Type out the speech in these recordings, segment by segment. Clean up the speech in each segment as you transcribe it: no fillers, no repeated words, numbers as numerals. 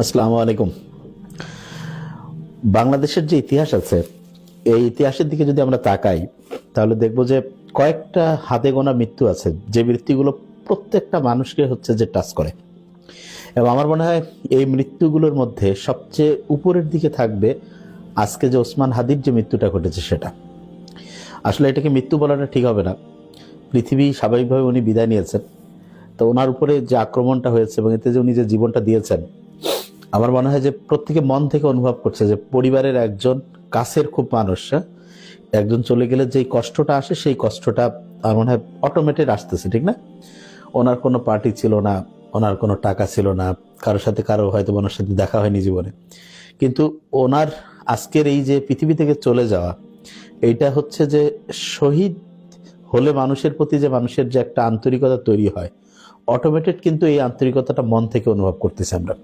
আসসালামু আলাইকুম। বাংলাদেশের যে ইতিহাস আছে, এই ইতিহাসের দিকে যদি আমরা তাকাই তাহলে দেখব যে কয়েকটা হাতে গোনা মৃত্যু আছে, যে মৃত্যুগুলো প্রত্যেকটা মানুষকে হচ্ছে যে টাচ করে। এবং আমার মনে হয় এই মৃত্যুগুলোর মধ্যে সবচেয়ে উপরের দিকে থাকবে আজকে যে ওসমান হাদির যে মৃত্যুটা ঘটেছে সেটা। আসলে এটাকে মৃত্যু বলাটা ঠিক হবে না। পৃথিবী স্বাভাবিকভাবে উনি বিদায় নিয়েছেন, তো ওনার উপরে যে আক্রমণটা হয়েছে এবং এতে যে উনি যে জীবনটা দিয়েছেন, আমার মনে হয় যে প্রত্যেকে মন থেকে অনুভব করছে যে পরিবারের একজন কাছের খুব মানুষ একজন চলে গেলে যেই কষ্টটা আসে সেই কষ্টটা আমার মনে হয় অটোমেটেড আসতেছে, ঠিক না? ওনার কোনো পার্টি ছিল না, ওনার কোনো টাকা ছিল না, কারো হয়তো ওনার সাথে দেখা হয়নি জীবনে, কিন্তু ওনার আজকের এই যে পৃথিবী থেকে চলে যাওয়া, এইটা হচ্ছে যে শহীদ হলে মানুষের প্রতি যে মানুষের যে একটা আন্তরিকতা তৈরি হয়, অটোমেটেড কিন্তু এই আন্তরিকতাটা মন থেকে অনুভব করতেছি আমরা।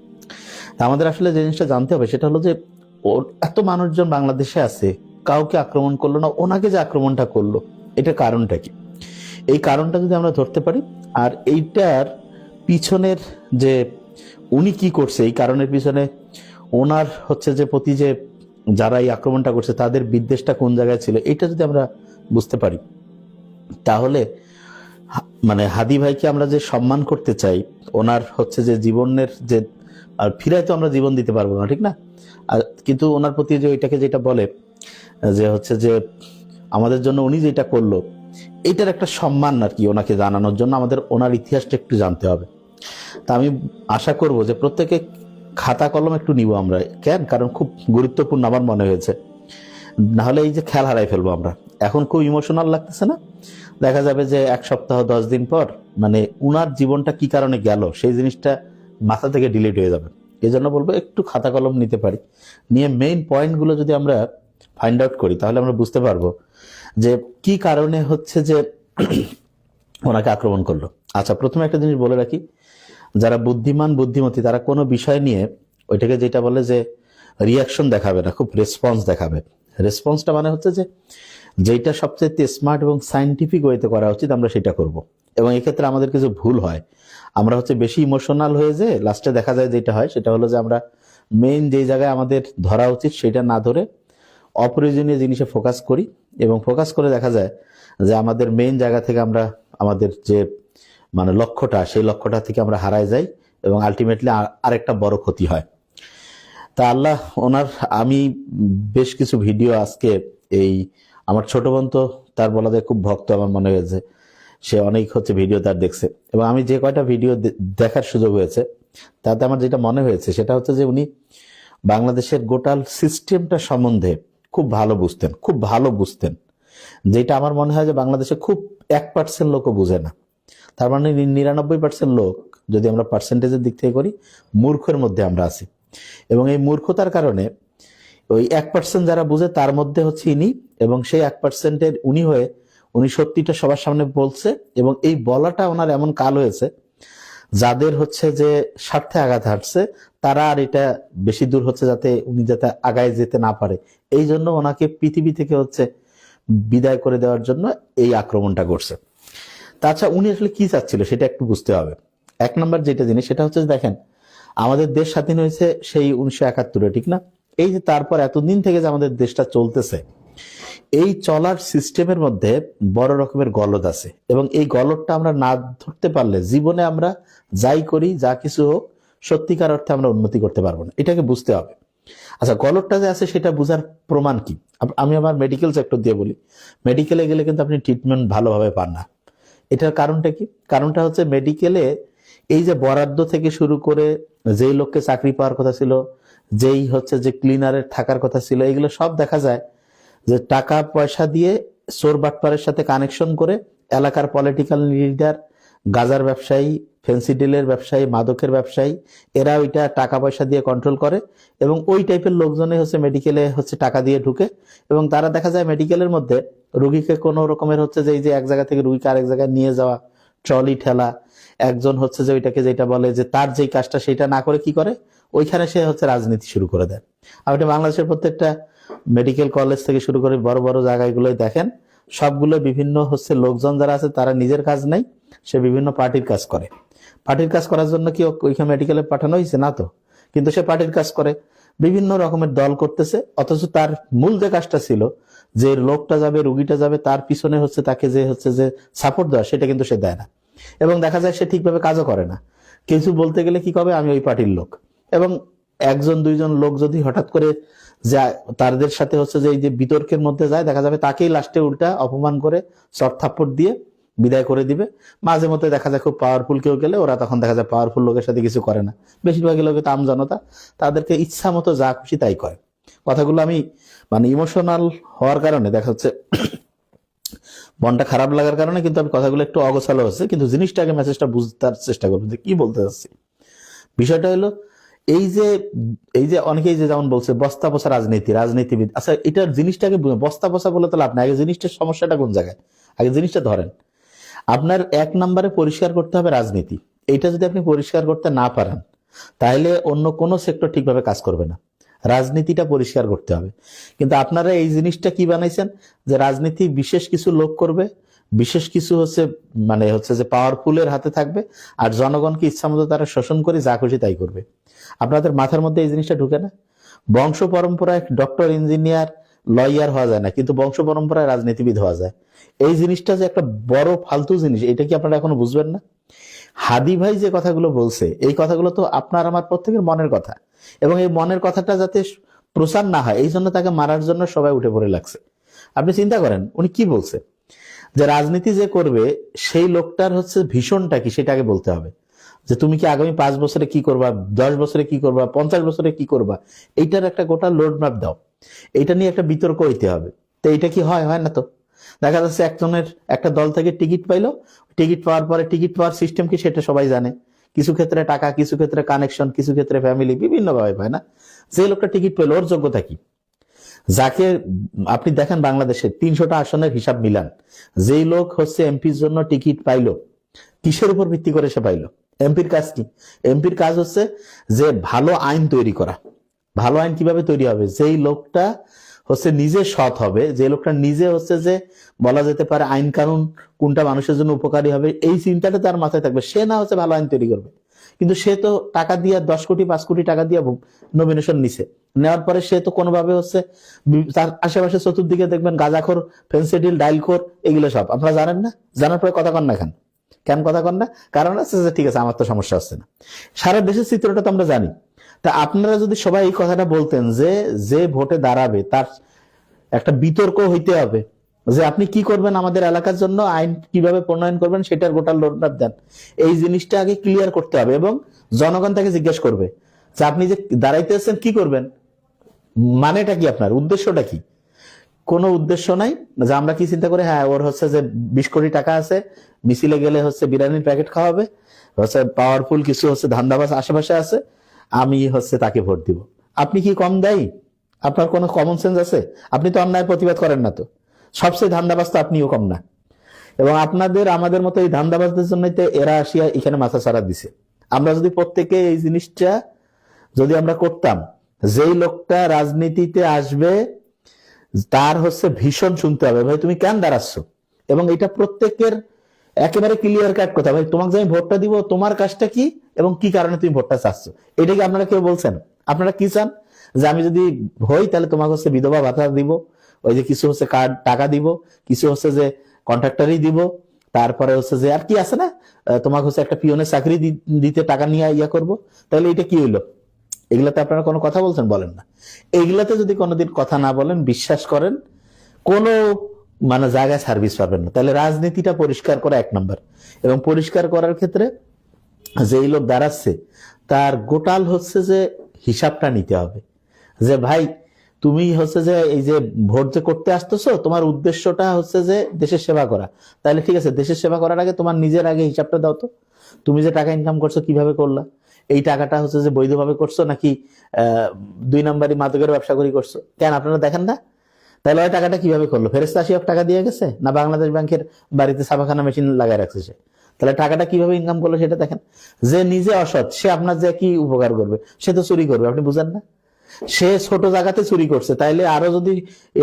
আমাদের আসলে যে জিনিসটা জানতে হবে সেটা হলো যে ওর এত মানুষজন বাংলাদেশে আছে, কাউকে আক্রমণ করলো না, ওনাকে যে আক্রমণটা করলো এটার কারণটা কি? এই কারণটা যদি আমরা ধরতে পারি, আর এইটার পিছনের যে উনি কি করছে, এই কারণের পিছনে ওনার হচ্ছে যে প্রতি যে যারা এই আক্রমণটা করছে তাদের বিদ্বেষটা কোন জায়গায় ছিল, এটা যদি আমরা বুঝতে পারি তাহলে মানে হাদি ভাইকে আমরা যে সম্মান করতে চাই, ওনার হচ্ছে যে জীবনের যে আর ফিরায় তো আমরা জীবন দিতে পারবো না, ঠিক না? আর কিন্তু ওনার প্রতি যে ওইটাকে যেটা বলে যে হচ্ছে যে আমাদের জন্য উনি যেটা করলো, এইটার একটা সম্মান আর কি ওনাকে জানানোর জন্য আমাদের ওনার ইতিহাসটা একটু জানতে হবে। তা আমি আশা করব যে প্রত্যেকে খাতা কলম একটু নিব আমরা, কেন? কারণ খুব গুরুত্বপূর্ণ আমার মনে হয়েছে, নাহলে এই যে খেয়াল হারাই ফেলবো আমরা। এখন খুব ইমোশনাল লাগতেছে না? দেখা যাবে যে 1 সপ্তাহ 10 দিন পর মানে উনার জীবনটা কি কারণে গেল সেই জিনিসটা মাথা থেকে ডিলিট হয়ে যাবে। এই জন্য বলবো একটু খাতা কলম নিতে পারি, নিয়ে মেইন পয়েন্টগুলো যদি আমরা ফাইন্ড আউট করি তাহলে আমরা বুঝতে পারবো যে কি কারণে হচ্ছে যে ওনাকে আক্রমণ করলো। আচ্ছা, প্রথমে একটা জিনিস বলে রাখি, যারা বুদ্ধিমান বুদ্ধিমতী তারা কোনো বিষয় নিয়ে ওইটাকে যেটা বলে যে রিয়াকশন দেখাবে না, খুব রেসপন্স দেখাবে। রেসপন্সটা মানে হচ্ছে যে যেটা সবচেয়ে স্মার্ট এবং সাইন্টিফিক ওয়েতে করা উচিত আমরা সেটা করব। এবং এক্ষেত্রে আমাদের কিছু ভুল হয়, আমরা হচ্ছে বেশি ইমোশনাল হয়ে যে লাস্টে দেখা যায় যেটা হয় সেটা হলো যে আমরা মেইন যে জায়গায় আমাদের ধরা উচিত সেটা না ধরে অপ্রয়োজনীয় জিনিসে ফোকাস করি, এবং ফোকাস করে দেখা যায় যে আমাদের মেইন জায়গা থেকে আমরা আমাদের যে মানে লক্ষ্যটা সেই লক্ষ্যটা থেকে আমরা হারায় যাই এবং আলটিমেটলি আরেকটা বড় ক্ষতি হয়। তা আল্লাহ ওনার, আমি বেশ কিছু ভিডিও আজকে এই আমার ছোট বোন তো তার বলা যায় খুব ভক্ত, আমার মনে হয়েছে সে অনেক হচ্ছে ভিডিও তার দেখছে, এবং আমি যে কয়টা ভিডিও দেখার সুযোগ হয়েছে তাতে আমার যেটা মনে হয়েছে সেটা হচ্ছে যে উনি বাংলাদেশের গোটাল সিস্টেমটা সম্বন্ধে খুব ভালো বুঝতেন, যেটা আমার মনে হয় যে বাংলাদেশে খুব 1% লোকও বুঝে না। তার মানে 99% লোক, যদি আমরা পার্সেন্টেজের দিক থেকে করি, মূর্খের মধ্যে আমরা আছি। এবং এই মূর্খতার কারণে ওই 1% যারা বুঝে তার মধ্যে হচ্ছে ইনি, এবং সেই 1%-এর উনি হয়ে উনি সত্যিটা সবার সামনে বলছে, এবং এই বলাটা ওনার এমন কাল হয়েছে যাদের হচ্ছে যে স্বার্থে আঘাত হাঁটছে তারা আর এটা বেশি দূর হচ্ছে যাতে উনি যাতে আগায় যেতে না পারে, এই জন্য ওনাকে পৃথিবী থেকে হচ্ছে বিদায় করে দেওয়ার জন্য এই আক্রমণটা করছে। তাছাড়া উনি আসলে কি চাচ্ছিল সেটা একটু বুঝতে হবে। 1 নম্বর যেটা জিনিস সেটা হচ্ছে যে দেখেন, আমাদের দেশ স্বাধীন হয়েছে সেই 1971-এ, ঠিক না? এই যে তারপর এতদিন থেকে যে আমাদের দেশটা চলতেছে, এই চলার সিস্টেমের মধ্যে বড় রকমের গলদ আছে, এবং এই গলদটা আমরা না ধরতে পারলে জীবনে আমরা যাই করি, যা কিছু হোক, সত্যিকার অর্থে আমরা উন্নতি করতে পারবো না। এটাকে বুঝতে হবে। আচ্ছা, গলদটা যে আছে সেটা বোঝার প্রমাণ কি? আমি আমার মেডিকেল সেক্টর দিয়ে বলি, মেডিকেলে গেলে কিন্তু আপনি ট্রিটমেন্ট ভালোভাবে পান না। এটার কারণটা কি? কারণটা হচ্ছে মেডিকেলে এই যে বরাদ্দ থেকে শুরু করে যেই লোককে চাকরি পাওয়ার কথা ছিল, যেই হচ্ছে যে ক্লিনারের থাকার কথা ছিল, এগুলো সব দেখা যায় যে টাকা পয়সা দিয়ে চোর বাটপারের সাথে কানেকশন করে এলাকার পলিটিক্যাল লিডার, গাজার ব্যবসায়ী, ফেন্সিডিলের ব্যবসায়ী, মাদকের ব্যবসায়ী, এরা ওইটা টাকা পয়সা দিয়ে কন্ট্রোল করে, এবং ওই টাইপের লোকজনে হচ্ছে মেডিকেলে হচ্ছে টাকা দিয়ে ঢুকে, এবং তারা দেখা যায় মেডিকেলের মধ্যে রুগীকে কোনো রকমের হচ্ছে যে এই যে এক জায়গা থেকে রুগীকে আরেক জায়গায় নিয়ে যাওয়া, ট্রলি ঠেলা, একজন হচ্ছে যে ওইটাকে যেটা বলে যে তার যেই কাজটা সেটা না করে কি করে, ওইখানে সে হচ্ছে রাজনীতি শুরু করে দেয়। আর এটা বাংলাদেশের প্রত্যেকটা মেডিকেল কলেজ থেকে শুরু করে বড় বড় জায়গাগুলোই দেখেন, সবগুলো বিভিন্ন হচ্ছে লোকজন যারা আছে তারা নিজের কাজ নাই, সে বিভিন্ন পার্টির কাজ করে। পার্টির কাজ করার জন্য কি ওইখানে মেডিকেলে পাঠানো হয়েছে? না তো। কিন্তু সে পার্টির কাজ করে, বিভিন্ন রকমের দল করতেছে, অথচ তার মূল যে কাজটা ছিল যে লোকটা যাবে, রুগীটা যাবে, তার পিছনে হচ্ছে তাকে যে সাপোর্ট দেওয়া, সেটা কিন্তু সে দেয় না। এবং দেখা যায় সে ঠিকভাবে কাজও করে না। কিছু বলতে গেলে কি কবে, আমি ওই পার্টির লোক। এবং একজন দুইজন লোক যদি হঠাৎ করে যায়, তাদের সাথে হচ্ছে যে এই যে বিতর্কের মধ্যে যায়, দেখা যাবে তাকেই লাস্টে উল্টা অপমান করে চট থাপ্পড় দিয়ে বিদায় করে দিবে। মাঝে মধ্যে দেখা যায় খুব পাওয়ারফুল কেউ গেলে ওরা তখন দেখা যায় পাওয়ারফুল লোকের সাথে কিছু করে না। বেশিরভাগ লোক তো আম জনতা, তাদেরকে ইচ্ছা মতো যা খুশি তাই করে। কথাগুলো আমি মানে ইমোশনাল হওয়ার কারণে দেখা যাচ্ছে মনটা খারাপ লাগার কারণে কিন্তু আমি কথাগুলো একটু অগোছালো হচ্ছে, কিন্তু জিনিসটাকে মেসেজটা বুঝতে চেষ্টা করবো যে কি বলতে চাচ্ছি। বিষয়টা হলো এই যে অনেকেই যে যেমন বলছে বস্তা পচা রাজনীতিবিদ। আচ্ছা, এটার জিনিসটাকে বস্তা পচা বলে তো লাভ নাই। আগে জিনিসটার সমস্যাটা কোন জায়গায়, আগে জিনিসটা ধরেন। আপনার 1 নম্বরে পরিষ্কার করতে হবে রাজনীতি। এইটা যদি আপনি পরিষ্কার করতে না পারেন, তাহলে অন্য কোনো সেক্টর ঠিকভাবে কাজ করবে না। রাজনীতিটা পরিষ্কার করতে হবে। কিন্তু আপনারা এই জিনিসটা কি বানাইছেন যে রাজনীতি বিশেষ কিছু লোক করবে, বিশেষ কিছু হচ্ছে যে পাওয়ারফুলের হাতে থাকবে, আর জনগণকে ইচ্ছা মতো তারা শোষণ করে যা খুশি তাই করবে। আপনাদের মাথার মধ্যে এই জিনিসটা ঢুকে না? বংশ পরম্পরায় ডক্টর, ইঞ্জিনিয়ার, লয়ার হওয়া যায় না, কিন্তু বংশ পরম্পরায় রাজনীতিবিদ হওয়া যায়। এই জিনিসটা যে একটা বড় ফালতু জিনিস, এটা কি আপনারা এখনো বুঝবেন না? হাদি ভাই যে কথাগুলো বলছে, এই কথাগুলো তো আপনার আমার প্রত্যেকের মনের কথা, এবং এই মনের কথাটা যাতে প্রচার না হয় এই জন্য তাকে মারার জন্য সবাই উঠে পড়ে লাগছে। আপনি চিন্তা করেন উনি কি বলছে, যে রাজনীতি যে করবে সেই লোকটার হচ্ছে ভীষণটা কি সেটাকে বলতে হবে, যে তুমি কি আগামী 5 বছরে কি করবা, 10 বছরে কি করবা, 50 বছরে কি করবা, এইটার একটা গোটা রোড ম্যাপ দাও। এইটা নিয়ে একটা বিতর্ক হইতে হবে। তো এইটা কি হয় না? তো দেখা যাচ্ছে একজনের একটা দল থেকে টিকিট পাইলো, টিকিট পাওয়ার পরে টিকিট পাওয়ার সিস্টেম কি সেটা সবাই জানে। কিছু ক্ষেত্রে টাকা, কিছু ক্ষেত্রে কানেকশন, কিছু ক্ষেত্রে ফ্যামিলি, বিভিন্ন ভাবে পায় না। যে লোকটা টিকিট পেলো ওর যোগ্যতা কি? যাকে আপনি দেখেন বাংলাদেশে 300টা আসনের হিসাব মিলান, যেই লোক হচ্ছে এমপির জন্য টিকিট পাইলো, কিসের উপর ভিত্তি করে সে পাইলো? এমপির কাজ কি? এমপির কাজ হচ্ছে যে ভালো আইন তৈরি করা। ভালো আইন কিভাবে তৈরি হবে? যেই লোকটা হচ্ছে নিজে সৎ হবে, যে লোকটা নিজে হচ্ছে যে বলা যেতে পারে আইন কানুন কোনটা মানুষের জন্য উপকারী হবে, এই চিন্তাটা তার মাথায় থাকবে, সে না হচ্ছে ভালো আইন তৈরি করবে। কিন্তু সে তো টাকা দিয়ে 10 কোটি 5 কোটি টাকা দিয়ে নমিনেশন নিছে, নেওয়ার পরে সে তো কোনোভাবে হচ্ছে তার আশেপাশে চতুর্দিকে দেখবেন গাঁজাখোর, ফেন্সিডিল, ডাইলখোর, এগুলো সব আপনারা জানেন না। জানার পরে কথা কন না কেন কথা কন না? কারণ আছে যে ঠিক আছে আমার তো সমস্যা হচ্ছে না। সারা দেশের চিত্রটা তো আমরা জানি। তা আপনারা যদি সবাই এই কথাটা বলতেন যে ভোটে দাঁড়াবে তার একটা বিতর্ক হইতে হবে, যে আপনি কি করবেন আমাদের এলাকার জন্য, আইন কিভাবে প্রণয়ন করবেন সেটার গোটা রোডম্যাপ দেন। এই জিনিসটা আগে ক্লিয়ার করতে হবে, এবং জনগণ তাকে জিজ্ঞেস করবে যে আপনি যে দাঁড়াইতেছেন কি করবেন, মানেটা কি, আপনার উদ্দেশ্যটা কি? কোনো উদ্দেশ্য নাই, যে আমরা কি চিন্তা করি, হ্যাঁ ওর হচ্ছে যে 20 কোটি টাকা আছে, মিছিলে গেলে হচ্ছে বিরিয়ানির প্যাকেট খাওয়াবে, হচ্ছে পাওয়ারফুল কিছু হচ্ছে ধান্দাবাজ আশেপাশে আছে, আমি হচ্ছে তাকে ভোট দিব। আপনি কি কম দেয়? আপনার কোনো কমন সেন্স আছে? আপনি তো অন্যায় প্রতিবাদ করেন না, তো সবচেয়ে ধান্দাবাজ তো আপনিও কম না। এবং আপনাদের আমাদের মতো এই ধান্দাবাজদের জন্যই তো এরা আসিয়া এখানে মাথা ছাড়া দিছে। আমরা যদি প্রত্যেকে এই জিনিসটা যদি আমরা করতাম, যেই লোকটা রাজনীতিতে আসবে তার হচ্ছে ভীষণ শুনতে হবে, ভাই তুমি কেন দাঁড়াচ্ছ, এবং এটা প্রত্যেকের একেবারে ক্লিয়ার কাট কথা, ভাই তোমাকে যে আমি ভোটটা দিব তোমার কাজটা কি এবং কি কারণে তুমি ভোটটা চাচ্ছ, এটা কি আপনারা কেউ বলছেন? আপনারা কি চান? যে আমি যদি হই তাহলে তোমাকে হচ্ছে বিধবা ভাতা দিব, ওই যে কিছু হচ্ছে কার্ড টাকা দিব, কিছু হচ্ছে যে কন্ট্রাক্টরই দিব, তারপরে হচ্ছে যে আর কি আছে না, তোমাকে হচ্ছে একটা পিয়নের চাকরি দিতে টাকা নিয়ে ইয়া করবো, তাহলে এটা কি হইলো? এগুলাতে আপনারা কোনো কথা বলছেন? বলেন না। এইগুলাতে যদি কোনোদিন কথা না বলেন, বিশ্বাস করেন কোনো জায়গায় সার্ভিস পাবেন না। তাহলে রাজনীতিটা পরিষ্কার করা 1 নম্বর, এবং পরিষ্কার করার ক্ষেত্রে যেই লোক দাঁড়াচ্ছে তার গোটাল হচ্ছে যে হিসাবটা নিতে হবে, যে ভাই তুমি হচ্ছে যে এই যে ভোট যে করতে আসতেছো, তোমার উদ্দেশ্যটা হচ্ছে যে দেশের সেবা করা, তাহলে ঠিক আছে, দেশের সেবা করার আগে তোমার নিজের আগে হিসাবটা দাও তো। তুমি যে টাকা ইনকাম করছো কিভাবে করলা, এই টাকাটা হচ্ছে যে বৈধভাবে করছো নাকি 2 নম্বরই মাদকের ব্যবসা করি করছো? কেন আপনারা দেখেন না? তাহলে ওই টাকাটা কিভাবে করলো? ফেরেশতা আসিয়া টাকা দিয়ে গেছে, না বাংলাদেশ ব্যাংকের বাড়িতে ছাপাখানা মেশিন লাগাই রাখছে সে? তাহলে টাকাটা কিভাবে ইনকাম করলো সেটা দেখেন। যে নিজে অসৎ সে আপনার যে কি উপকার করবে? সে তো চুরি করবে, আপনি বুঝেন না? সে ছোট জায়গাতে চুরি করছে, তাইলে আরো যদি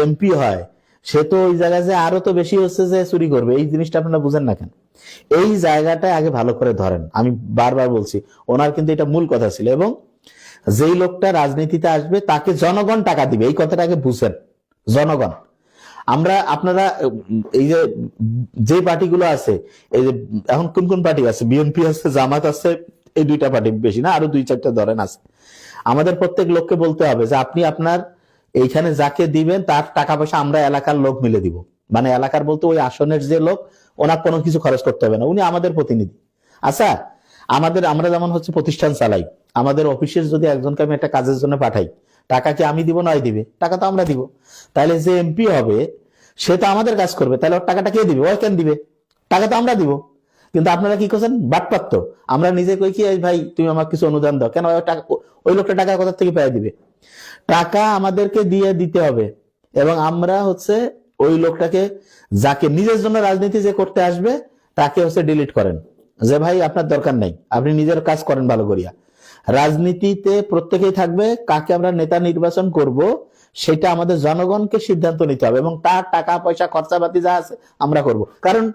এমপি হয় সে তো ওই জায়গায় যে আরো তো বেশি হচ্ছে যে চুরি করবে। এই জিনিসটা আপনারা বুঝেন না কেন? এই জায়গাটা আগে ভালো করে ধরেন। আমি বারবার বলছি, ওনার কিন্তু এটা মূল কথা ছিল। এবং যেই লোকটা রাজনীতিতে আসবে তাকে জনগণ টাকা দিবে, এই কথাটাকে বুঝেন। জনগণ, আমরা আপনারা এই যে পার্টিগুলো আছে, এই যে এখন কোন কোন পার্টি আছে, বিএনপি আছে, জামাত আছে, এই দুইটা পার্টি, বেশি না, আরো 2-4টা ধরেন আছে। আমাদের প্রত্যেক লোককে বলতে হবে যে আপনি আপনার এইখানে যাকে দিবেন তার টাকা পয়সা আমরা এলাকার লোক মিলে দিব। মানে এলাকার বলতে ওই আসনের যে লোক, ওনার কোনো কিছু খরচ করতে হবে না, উনি আমাদের প্রতিনিধি। আচ্ছা, আমরা যেমন হচ্ছে প্রতিষ্ঠান চালাই, আমাদের অফিসের যদি একজনকে আমি একটা কাজের জন্য পাঠাই, টাকা কি আমি দিব, নয় দিবে? টাকা তো আমরা দিব। তাহলে যে এমপি হবে সে তো আমাদের কাজ করবে, তাহলে ওর টাকাটা কে দিবে? ওই কেন দিবে? টাকা তো আমরা দিব। কিন্তু আপনারা কি করছেন? বাটপাত। আমরা নিজে কই কি, এই ভাই তুমি আমার কিছু অনুদান দাও, কেন? ওই লোকটা টাকা কোথা থেকে পেয়ে দিবে? টাকা আমাদেরকে দিয়ে দিতে হবে। এবং আমরা হচ্ছে ওই লোকটাকে, যাকে নিজের জন্য রাজনীতি যে করতে আসবে, তাকে হচ্ছে ডিলিট করেন, যে ভাই আপনার দরকার নাই, আপনি নিজের কাজ করেন ভালো করিয়া। রাজনীতিতে প্রত্যেকেই থাকবে, কাকে আমরা নেতা নির্বাচন করব সেটা আমাদের জনগণকে সিদ্ধান্ত নিতে হবে, এবং তার টাকা পয়সা খরচাপাতি যা আছে আমরা করব। কারণ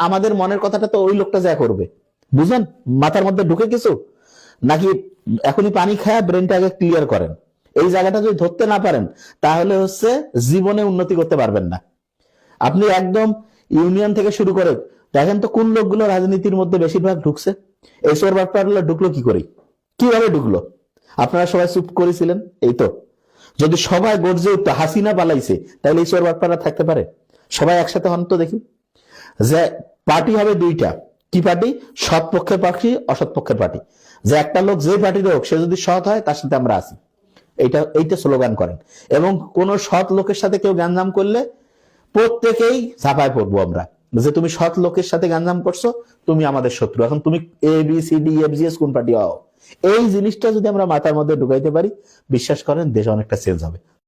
আমাদের মনের কথাটা তো ওই লোকটা যা করবে। বুঝলেন? মাথার মধ্যে ঢুকে কিছু নাকি? এখনই পানি খায়া ব্রেনটা আগে ক্লিয়ার করেন। এই জায়গাটা যদি ধরতে না পারেন, তাহলে হচ্ছে জীবনে উন্নতি করতে পারবেন না। আপনি একদম ইউনিয়ন থেকে শুরু করে দেখেন তো, কোন লোকগুলো রাজনীতির মধ্যে বেশিরভাগ ঢুকছে? এইসব ব্যাপারগুলো ঢুকলো কি করে, কিভাবে ঢুকলো? আপনারা সবাই চুপ করেছিলেন, এই তো। যদি সবাই গর্জে উঠতো, হাসিনা পালাইছে, তাহলে এইসব ব্যাপাররা থাকতে পারে? সবাই একসাথে হন তো দেখি। যে পার্টি হবে দুইটা, কি পার্টি? সৎ পক্ষের পার্টি, অসৎ পক্ষের পার্টি। যে একটা লোক যে পার্টির হোক, সে যদি সৎ হয় তার সাথে আমরা আছি, এইটা স্লোগান করেন। এবং কোন সৎ লোকের সাথে কেউ গ্যাঞ্জাম করলে প্রত্যেকেই ঝাঁপায় পড়বো আমরা, যে তুমি সৎ লোকের সাথে গ্যাঞ্জাম করছো, তুমি আমাদের শত্রু। এখন তুমি ABCDEFGH কোন পার্টি হও, এই জিনিসটা যদি আমরা মাথার মধ্যে ঢুকাইতে পারি, বিশ্বাস করেন দেশ অনেকটা চেঞ্জ হবে।